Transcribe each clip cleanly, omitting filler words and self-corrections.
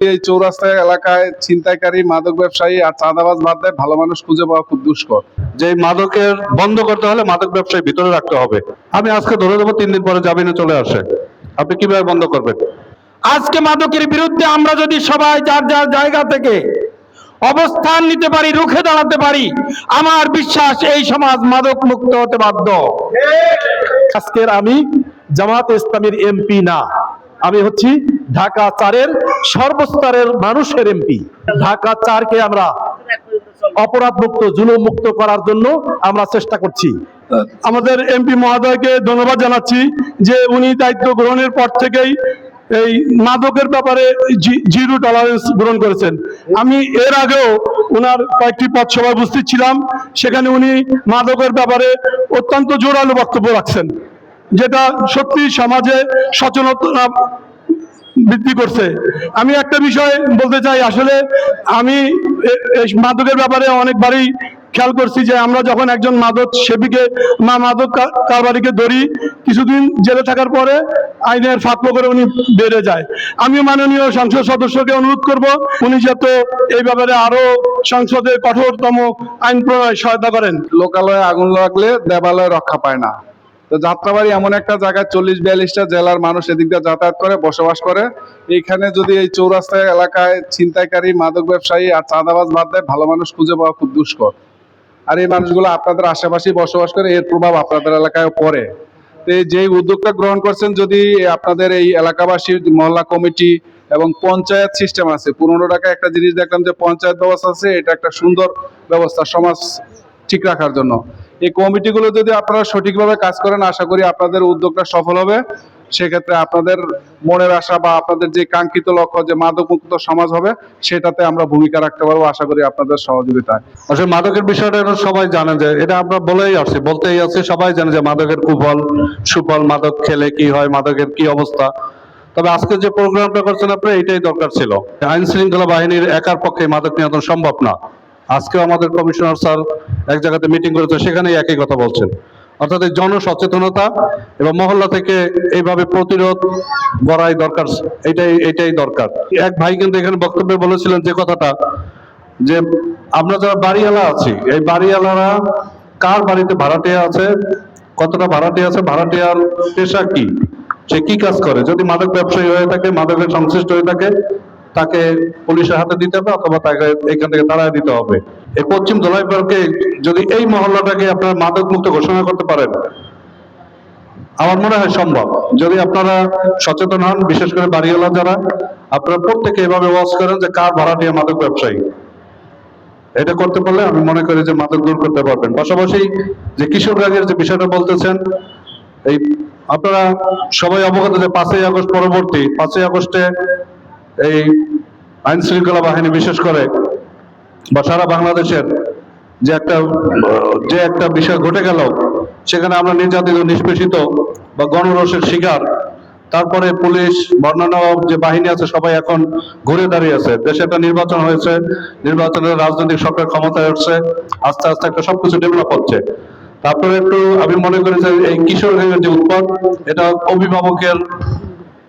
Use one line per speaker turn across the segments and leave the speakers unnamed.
এই চৌরাস্তা এলাকায় ছিনতাইকারী, মাদক ব্যবসায়ী আর চাঁদাবাজ বাদ দেয়, ভালো মানুষ খুঁজে পাওয়া খুব দুষ্কর।
যে মাদকের বন্ধ করতে হলে মাদক ব্যবসায়ী ভিতরে রাখতে হবে। আমি আজকে ধরে দেবো 3 দিন পরে জামিনে চলে আসে, আপনি কিভাবে বন্ধ করবেন?
আজকে মাদকের বিরুদ্ধে আমরা যদি সবাই যার যার জায়গা থেকে অবস্থান নিতে পারি, রুখে দাঁড়াতে পারি, আমার বিশ্বাস এই সমাজ মাদক মুক্ত হতে বাধ্য।
আজকের আমি জামাত ইসলামীর এমপি না, আমি হচ্ছি ঢাকা 4-এর সর্বস্তরের মানুষের এমপি। ঢাকা 4-কে আমরা অপরাধ মুক্ত, জুলুম মুক্ত করার জন্য আমরা চেষ্টা করছি।
আমাদের এমপি মহোদয়কে ধন্যবাদ জানাচ্ছি যে উনি দায়িত্ব গ্রহণের পর থেকেই এই মাদকের ব্যাপারে জিরো টলারেন্স গ্রহণ করেছেন। আমি এর আগেও ওনার কয়েকটি পথসভায় উপস্থিত ছিলাম, সেখানে উনি মাদকের ব্যাপারে অত্যন্ত জোরালো বক্তব্য রাখছেন, যেটা সত্যি সমাজে সচেতনতা বৃদ্ধি করছে। আমি একটা বিষয় বলতে চাই, আসলে আমি এই মাদকের ব্যাপারে অনেকবারই খেয়াল করছি যে আমরা যখন একজন মাদক সেবীকে মাদক কারবারিকে ধরি, কিছুদিন জেলে থাকার পরে আইনের ফাঁকফোকর করে উনি বেড়ে যায়। আমি মাননীয় সংসদ সদস্যকে অনুরোধ করব উনি যাতে এই ব্যাপারে আরো সংসদে কঠোরতম আইন প্রণয়নে সহায়তা করেন।
লোকালয়ে আগুন লাগলে দেবালয় রক্ষা পায় না। তো যাত্রাবাড়ি এমন একটা জায়গায় 40-42টা জেলার মানুষ এদিক দিয়ে যাতায়াত করে, বসবাস করে। এইখানে যদি এই চৌরাস্তা এলাকায় ছিনতাইকারী, মাদক ব্যবসায়ী আর চাঁদাবাজ বাদ দেয়, ভালো মানুষ খুঁজে পাওয়া খুব দুষ্কর। আর এই মানুষগুলো আপনাদের আশেপাশেই বসবাস করে, এর প্রভাব আপনাদের এলাকায় পড়ে। তো যে উদ্যোগটা গ্রহণ করছেন, যদি আপনাদের এই এলাকাবাসী, মহল্লা কমিটি এবং পঞ্চায়েত সিস্টেম আছে, 15 টাকায় একটা জিনিস দেখলাম যে পঞ্চায়েত ব্যবস্থা আছে, এটা একটা সুন্দর ব্যবস্থা সমাজ ঠিক রাখার জন্য। এই কমিটিগুলো যদি আপনারা সঠিকভাবে কাজ করেন, আশা করি আপনাদের উদ্যোগটা সফল হবে। সেক্ষেত্রে আপনাদের মনের আশা বা আপনাদের যে কাঙ্ক্ষিত লক্ষ্য যে মাদক মুক্ত সমাজ হবে, সেটাতে আমরা ভূমিকা রাখতে পারবো, আশা করি আপনাদের সহযোগিতায়।
আসলে মাদকের বিষয়টা সবাই জানে, যে এটা আমরা বলতেই আসছি, সবাই জানে যে মাদকের কুফল সুফল, মাদক খেলে কি হয়, মাদকের কি অবস্থা। তবে আজকে যে প্রোগ্রামটা করছেন আপনি, এটাই দরকার ছিল। আইন শৃঙ্খলা বাহিনীর একার পক্ষে মাদক নিয়ন্ত্রণ সম্ভব না। আজকেও আমাদের কমিশনার স্যার এক জায়গাতে মিটিং করেছে, সেখানেই একই কথা বলছেন। অর্থাৎ এই জনসচেতনতা এবং মহল্লা থেকে এইভাবে প্রতিরোধ করাই দরকার, এটাই দরকার। এক ভাই কিন্তু এখানে বক্তব্যে বলেছিলেন যে কথাটা, যে আমরা যারা বাড়িওয়ালা আছি, এই বাড়িওয়ালারা কার বাড়িতে ভাড়াটিয়া আছে, কতটা ভাড়াটিয়া আছে, ভাড়াটিয়ার পেশা কি, সে কি কাজ করে। যদি মাদক ব্যবসায়ী হয়ে থাকে, মাদকের সংশ্লিষ্ট হয়ে থাকে, তাকে পুলিশের হাতে দিতে হবে অথবা তাকে এখান থেকে তাড়ায় দিতে হবে। এই পশ্চিম ধোলাইপাড়কে যদি এই মহল্লাটাকে আপনারা মাদক মুক্ত ঘোষণা করতে পারেন, আমার মনে হয় সম্ভব। যদি আপনারা সচেতন হন, বিশেষ করে বাড়িওয়ালা যারা, আপনারা প্রত্যেকে এভাবে ওয়াচ করেন যে কার ভাড়াটিয়া মাদক ব্যবসায়ী। এটা করতে পারলে আমি মনে করি যে মাদক দূর করতে পারবেন। পাশাপাশি যে কিশোরগঞ্জের যে বিষয়টা বলতেছেন, এই আপনারা সবাই অবগত যে 5ই আগস্ট পরবর্তী 5ই আগস্টে এই আইন শৃঙ্খলা বাহিনী বিশেষ করে বা সারা বাংলাদেশের যে একটা বিষয় ঘটে গেল, সেখানে আমরা নির্যাতিত, নিষ্পেষিত বা গণরোষের শিকার। তারপরে পুলিশ, বর্ণাঢ্য যে বাহিনী আছে, সবাই এখন ঘুরে দাঁড়িয়ে আছে। দেশে একটা নির্বাচন হয়েছে, নির্বাচনের রাজনৈতিক সরকার ক্ষমতায় উঠছে, আস্তে আস্তে একটা সবকিছু ডেভেলপ হচ্ছে। তারপরে একটু আমি মনে করি যে এই কিশোরগঞ্জের যে উৎপাদ, এটা অভিভাবকের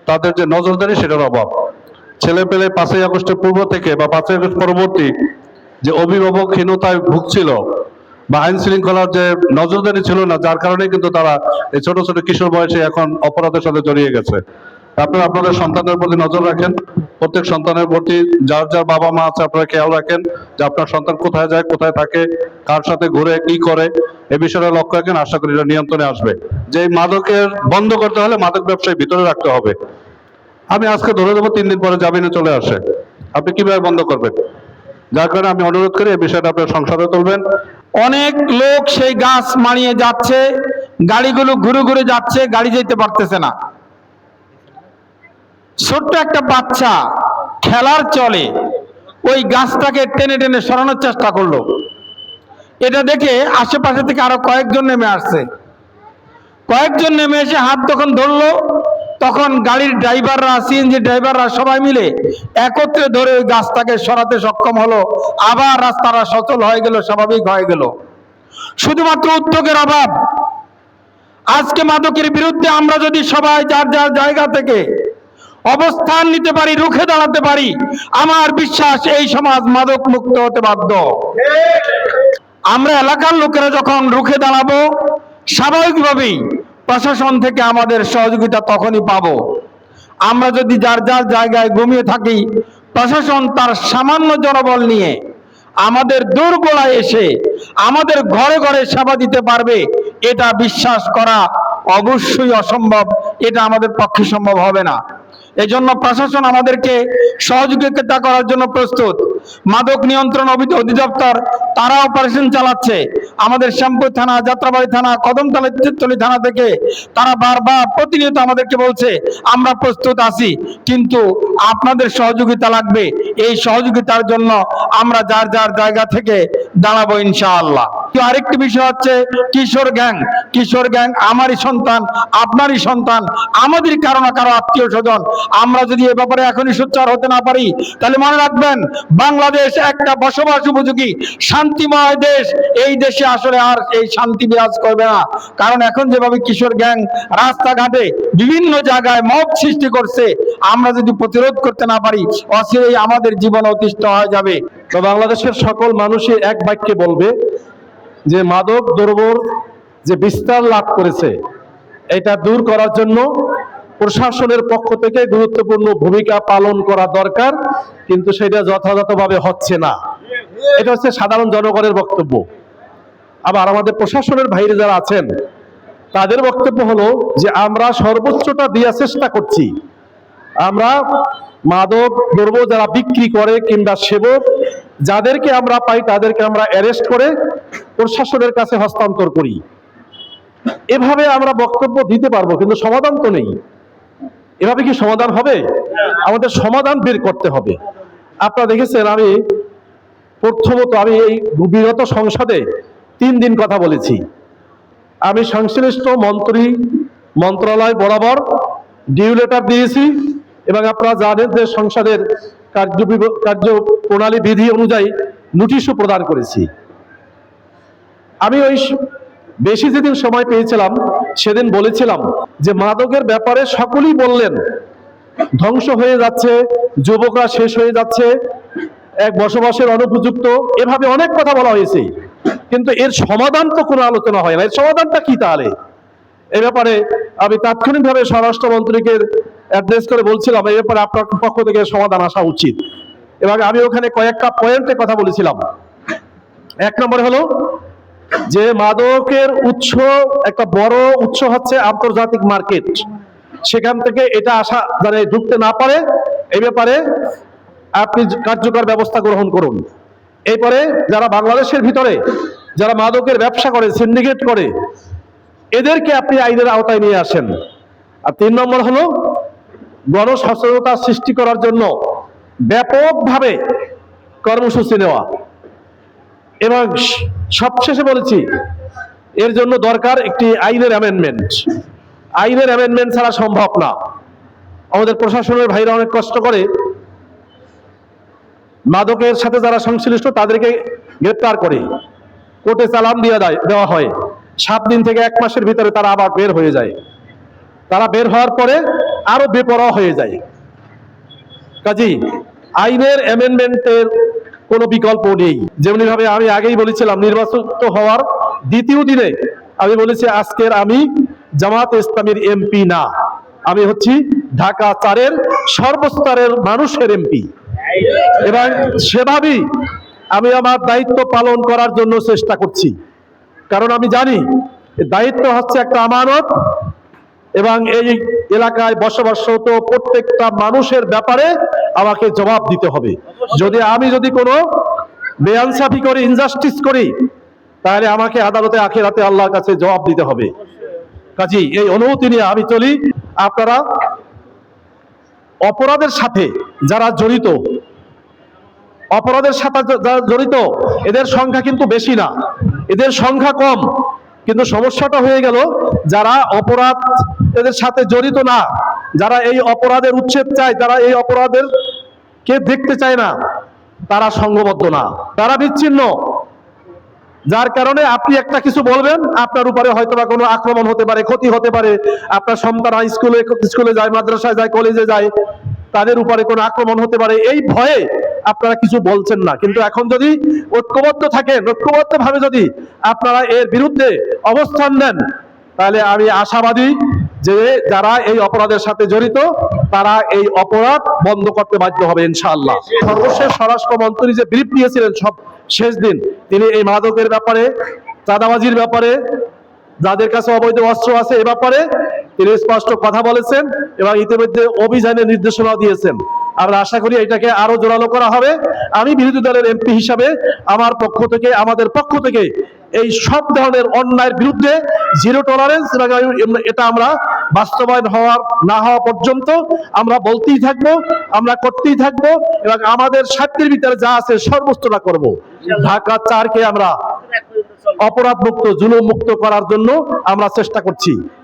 তাদের যে নজরদারি, সেটার অভাব। ছেলে পেলে 5ই আগস্টের পূর্ব থেকে বা 5ই আগস্ট পরবর্তী যে অভিভাবকহীনতায় ভুগছিল বা আইন শৃঙ্খলার যে নজরদারি ছিল না, যার কারণে কিন্তু তারা এই ছোট ছোট কিশোর বয়সে এখন অপরাধের সাথে জড়িয়ে গেছে। আপনারা আপনাদের সন্তানের প্রতি নজর রাখেন, প্রত্যেক সন্তানের প্রতি যার যার বাবা মা আছে আপনারা খেয়াল রাখেন যে আপনার সন্তান কোথায় যায়, কোথায় থাকে, কার সাথে ঘুরে, কি করে, এ বিষয়ে লক্ষ্য রাখেন। আশা করি এটা নিয়ন্ত্রণে আসবে। যে মাদকের বন্ধ করতে হলে মাদক ব্যবসায়ী ভিতরে রাখতে হবে। আমি আজকে ধরে দেবো 3 দিন পরে জামিনে চলে আসে, আপনি কিভাবে বন্ধ করবেন? যার কারণে আমি অনুরোধ করি এই বিষয়টা আপনার সংসদে তুলবেন।
অনেক লোক সেই গাছ মারিয়ে যাচ্ছে, গাড়িগুলো ঘুরে ঘুরে যাচ্ছে, গাড়ি যেতে পারতেছে না। ছোট্ট একটা বাচ্চা খেলার চলে ওই গাছটাকে টেনে টেনে সরানোর চেষ্টা করলো। এটা দেখে আশেপাশে থেকে আরো কয়েকজন নেমে আসছে। কয়েকজন নেমে এসে হাত যখন ধরলো, তখন গাড়ির ড্রাইভাররা, সিএনজি ড্রাইভাররা সবাই মিলে একত্রে ধরে ওই গাছটাকে সরাতে সক্ষম হলো। আবার রাস্তাটা সচল হয়ে গেল, স্বাভাবিক হয়ে গেল। শুধুমাত্র উদ্যোগের অভাব। আজকে মাদকের বিরুদ্ধে আমরা যদি সবাই যার যার জায়গা থেকে অবস্থান নিতে পারি, রুখে দাঁড়াতে পারি, আমার বিশ্বাস এই সমাজ মাদক মুক্ত হতে বাধ্য। আমরা এলাকার লোকেরা যখন রুখে দাঁড়াবো, স্বাভাবিকভাবেই প্রশাসন থেকে আমাদের সহযোগিতা তখনই পাবো। আমরা যদি যার যার জায়গায় ঘুমিয়ে থাকি, প্রশাসন তার সামান্য জনবল নিয়ে আমাদের দোরগোড়ায় এসে আমাদের ঘরে ঘরে সেবা দিতে পারবে, এটা বিশ্বাস করা অবশ্যই অসম্ভব, এটা আমাদের পক্ষে সম্ভব হবে না। এজন্য প্রশাসন আমাদেরকে সহযোগিতা করার জন্য প্রস্তুত। মাদক নিয়ন্ত্রণ অধিদপ্তর তারা অপারেশন চালাচ্ছে। আমাদের শ্যামপুর থানা, যাত্রাবাড়ি থানা, কদমতলী থানা থেকে তারা বারবার প্রতিনিয়ত আমাদেরকে বলছে আমরা প্রস্তুত আছি, কিন্তু আপনাদের সহযোগিতা লাগবে। এই সহযোগিতার জন্য আমরা যার যার জায়গা থেকে দাঁড়াবো ইনশাআল্লাহ। আরেকটি বিষয় হচ্ছে কিশোর গ্যাং। কিশোর গ্যাং আমারই সন্তান, আপনারই সন্তান, আমাদের কারো না কারো আত্মীয় স্বজন। আমরা যদি এ ব্যাপারে এখনই সোচ্চার হতে না পারি, তাহলে মনে রাখবেন বাংলাদেশ একটা বসবাস উপযোগী শান্তিময় দেশ। এই দেশে আসলে আর এই শান্তি বিরাজ করবে না, কারণ এখন যেভাবে কিশোর গ্যাং রাস্তাঘাটে বিভিন্ন জায়গায় মব সৃষ্টি করছে, আমরা যদি প্রতিরোধ করতে না পারি, অচিরেই আমাদের জীবন অতিষ্ঠ হয়ে যাবে।
তো বাংলাদেশের সকল মানুষই এক বাক্যে বলবে যে মাদক দ্রব্যর যে বিস্তার লাভ করেছে, এটা দূর করার জন্য প্রশাসনের পক্ষ থেকে গুরুত্বপূর্ণ ভূমিকা পালন করা দরকার, কিন্তু সেটা যথাযথভাবে হচ্ছে না। এটা হচ্ছে সাধারণ জনগণের বক্তব্য। আবার আমাদের প্রশাসনের বাইরে যারা আছেন তাদের বক্তব্য হলো যে আমরা সর্বোচ্চটা দেওয়ার চেষ্টা করছি। আমরা মাদক দ্রব্য যারা বিক্রি করে কিংবা সেবক যাদেরকে আমরা পাই তাদেরকে আমরা অ্যারেস্ট করে প্রশাসনের কাছে হস্তান্তর করি। এভাবে আমরা বক্তব্য দিতে পারবো, কিন্তু সমাধান তো নেই। এভাবে কি সমাধান হবে? আমাদের সমাধান বের করতে হবে। আপনারা দেখেছেন প্রথমত আমি এই বিগত সংসদে 3 দিন কথা বলেছি। আমি সংশ্লিষ্ট মন্ত্রণালয় বরাবর ডিউ লেটার দিয়েছি, এবং আপনারা জানেন যে সংসদের কার্যপ্রণালী বিধি অনুযায়ী নোটিশও প্রদান করেছি। আমি ওই বেশি যেদিন সময় পেয়েছিলাম সেদিন বলেছিলাম যে মাদকের ব্যাপারে সকলেই বললেন ধ্বংস হয়ে যাচ্ছে, যুবকরা শেষ হয়ে যাচ্ছে, এক বসবাসের অনুপযুক্ত, এভাবে অনেক কথা বলা হয়েছে, কিন্তু এর সমাধান তো কোনো আলোচনা হয় না। এর সমাধানটা কি তাহলে? এই ব্যাপারে আমি তাৎক্ষণিকভাবে স্বরাষ্ট্রমন্ত্রীকে অ্যাড্রেস করে বলছিলাম এই ব্যাপারে আপনার পক্ষ থেকে সমাধান আসা উচিত, এবং আমি ওখানে কয়েকটা পয়েন্টে কথা বলেছিলাম। 1 নম্বরে হলো যে মাদকের উৎস, একটা বড় উৎস হচ্ছে আন্তর্জাতিক মার্কেট। সেখান থেকে এটা ঢুকতে না পারে, এই ব্যাপারে আপনি কার্যকর ব্যবস্থা গ্রহণ করুন। এরপরে যারা বাংলাদেশের ভিতরে যারা মাদকের ব্যবসা করে, সিন্ডিকেট করে, এদেরকে আপনি আইনের আওতায় নিয়ে আসেন। আর 3 নম্বর হলো গণসচেতনতা সৃষ্টি করার জন্য ব্যাপকভাবে কর্মসূচি নেওয়া। এবং সবশেষে বলেছি এর জন্য দরকার একটি আইনের অ্যামেন্ডমেন্ট। আইনের অ্যামেন্ডমেন্ট ছাড়া সম্ভব না। আমাদের প্রশাসনের ভাইরা অনেক কষ্ট করে, মাদকের সাথে যারা সংশ্লিষ্ট তাদেরকে গ্রেপ্তার করে কোর্টে চালান দেওয়া হয়। 7 দিন থেকে 1 মাসের ভিতরে তারা আবার বের হয়ে যায়। তারা বের হওয়ার পরে আরো বেপরোয়া হয়ে যায়। কাজেই আইনের অ্যামেন্ডমেন্টের কোনো বিকল্প নেই। যেমনি ভাবে আমি আগেই বলেছিলাম, নির্বাচিত হওয়ার 2য় দিনে আমি বলেছি আজকের আমি জামাত ইসলামীর এমপি না, আমি হচ্ছি ঢাকা 4-এর সর্বস্তরের মানুষের এমপি। এবং সেভাবেই আমি আমার দায়িত্ব পালন করার জন্য চেষ্টা করছি, কারণ আমি জানি দায়িত্ব হচ্ছে একটা আমানত, এবং এই এলাকায় বসবাসরত প্রত্যেকটা মানুষের ব্যাপারে আমাকে জবাব দিতে হবে। আমি যদি কোনো বেআইনসাফি করি, ইনজাস্টিস করি, তাহলে আমাকে আদালতে আখিরাতে আল্লাহর কাছে জবাব দিতে হবে। কাজেই এই অনুমতি নিয়ে আমি চলি। আপনারা অপরাধের সাথে যারা জড়িত, এদের সংখ্যা কিন্তু বেশি না, এদের সংখ্যা কম, কিন্তু সমস্যাটা হয়ে গেল যারা অপরাধ এদের সাথে জড়িত না, যারা এই অপরাধের উচ্ছেদ চায়, যারা এই অপরাধের কে দেখতে চায় না, তারা সংঘবদ্ধ না, তারা বিচ্ছিন্ন। যার কারণে আপনি একটা কিছু বলবেন, আপনার উপরে হয়তো বা কোনো আক্রমণ হতে পারে, ক্ষতি হতে পারে। আপনার সন্তান স্কুলে যায়, মাদ্রাসায় যায়, কলেজে যায়, তাদের উপরে কোনো আক্রমণ হতে পারে, এই ভয়ে আপনারা কিছু বলছেন না। কিন্তু এখন যদি ঐক্যবদ্ধ থাকেন, ঐক্যবদ্ধ ভাবে যদি আপনারা এর বিরুদ্ধে অবস্থান নেন, তাহলে আমি আশাবাদী যে যারা এই অপরাধের সাথে জড়িত তারা এই অপরাধ বন্ধ করতে বাধ্য হবে ইনশাআল্লাহ। সর্বশেষ স্বরাষ্ট্রমন্ত্রী যে ব্রিফ দিয়েছিলেন সব শেষ দিন, তিনি এই মাদকের ব্যাপারে, চাঁদাবাজির ব্যাপারে, যাদের কাছে অবৈধ অস্ত্র আছে এ ব্যাপারে তিনি স্পষ্ট কথা বলেছেন এবং ইতিমধ্যে অভিযানের নির্দেশনা দিয়েছেন। আমরা আশা করি এটাকে আরো জোরালো করা হবে। আমি বিরোধী দলের এমপি হিসাবে আমার পক্ষ থেকে, আমাদের পক্ষ থেকে এই সব ধরনের অন্যায়ের বিরুদ্ধে জিরো টলারেন্স, এটা আমরা বাস্তবায়ন না হওয়া পর্যন্ত আমরা বলতেই থাকবো, আমরা করতেই থাকবো এবং আমাদের স্বার্থের ভিতরে যা আছে সর্বোচ্চটা করব। ঢাকা 4কে আমরা অপরাধ মুক্ত, জুলুম মুক্ত করার জন্য আমরা চেষ্টা করছি।